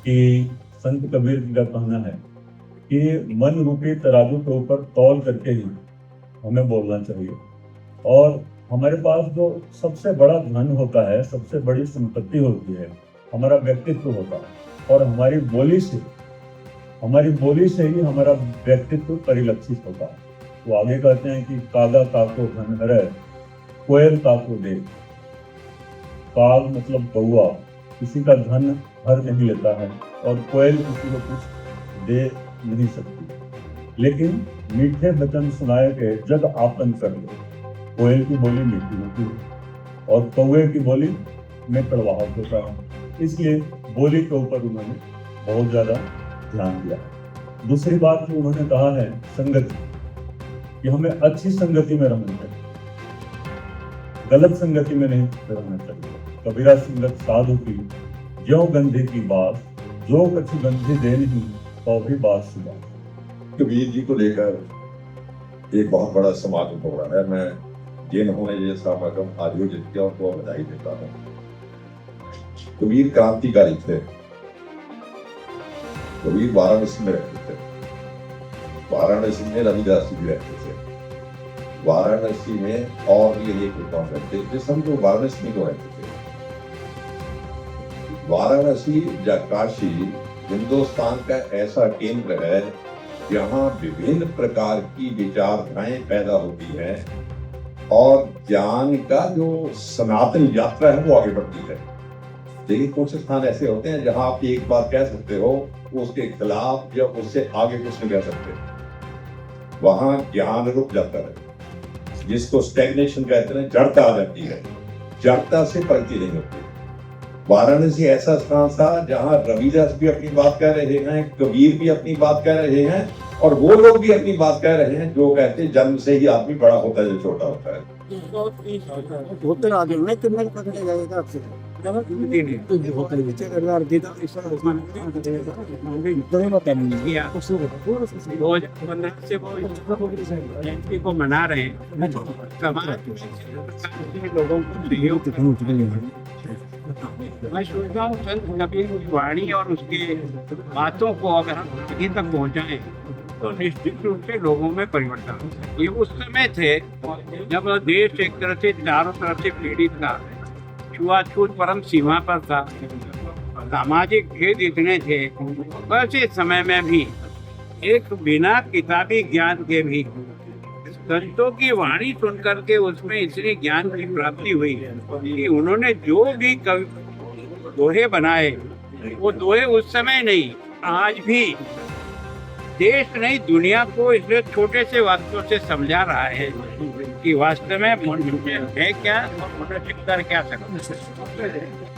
कि संत कबीर जी का कहना है कि मन रूपी तराजू के ऊपर तौल करके ही हमें बोलना चाहिए। और हमारे पास जो सबसे बड़ा धन होता है, सबसे बड़ी संपत्ति होती है, हमारा व्यक्तित्व होता है। और हमारी बोली से ही हमारा व्यक्तित्व परिलक्षित होता है। वो आगे कहते हैं कि कागा काको धन हरै, कोयल काको दे। काग मतलब कौआ किसी का धन हर नहीं लेता है, और कोयल किसी को कुछ दे नहीं सकती। लेकिन मीठे वचन सुनाए के जग आपन कर ले। कोयल की बोली मीठी होती है और कौए की बोली में कड़वाहट होता है। इसलिए बोली के ऊपर उन्होंने बहुत ज्यादा ध्यान दिया। दूसरी बात जो उन्होंने कहा है संगति, कि हमें अच्छी संगति में रहना चाहिए, गलत संगति में नहीं रहना चाहिए। कबीरा संगत साधु की ज्यों गंधे की बात, जो कछु गंधे दे नहीं तो भी बात सुबह। कबीर जी को लेकर एक बहुत बड़ा समागम हो रहा है। मैं जिन्होंने ये समागम आयोजित किया उनको बधाई देता हूँ। कबीर क्रांतिकारी थे। कबीर वाराणसी में रहते थे। वाराणसी में रविदास जी रहते थे। वाराणसी में और भी एक विद्वान रहते थे, सब लोग वाराणसी में रहते थे। वाराणसी या काशी हिंदुस्तान का ऐसा केंद्र है जहाँ विभिन्न प्रकार की विचारधाराएं पैदा होती है और ज्ञान का जो सनातन यात्रा है वो आगे बढ़ती है। लेकिन कुछ स्थान ऐसे होते हैं जहाँ आप एक बात कह सकते हो, उसके खिलाफ या उससे आगे कुछ नहीं कह सकते। वहां ज्ञान रुक जाता है, जिसको स्टैग्नेशन कहते हैं, जड़ता आ जाती है। जड़ता से प्रगति नहीं होती। वाराणसी ऐसा स्थान था जहां रविदास भी अपनी बात कह रहे हैं, कबीर भी अपनी बात कह रहे हैं, और वो लोग भी अपनी बात कह रहे हैं जो कहते हैं जन्म से ही आदमी बड़ा होता है जो छोटा होता है। को मना रहे हैं, लोगों को मैं सोचता हूँ संत कबीर की वाणी और उसके बातों को अगर हम कहीं तक पहुँचाएं तो निश्चित रूप से लोगों में परिवर्तन। ये उस समय थे जब देश एक तरह से चारों तरफ से पीड़ित था, छुआछूत परम सीमा पर था, सामाजिक भेद इतने थे। वैसे समय में भी एक बिना किताबी ज्ञान के भी संतों की वाणी सुन करके उसमें इतनी ज्ञान की प्राप्ति हुई कि उन्होंने जो भी दोहे बनाए वो दोहे उस समय नहीं, आज भी देश नहीं दुनिया को इसलिए छोटे से वाक्यों से समझा रहा है कि वास्तव में मनुष्य है क्या और मनुष्य कर क्या सकता है।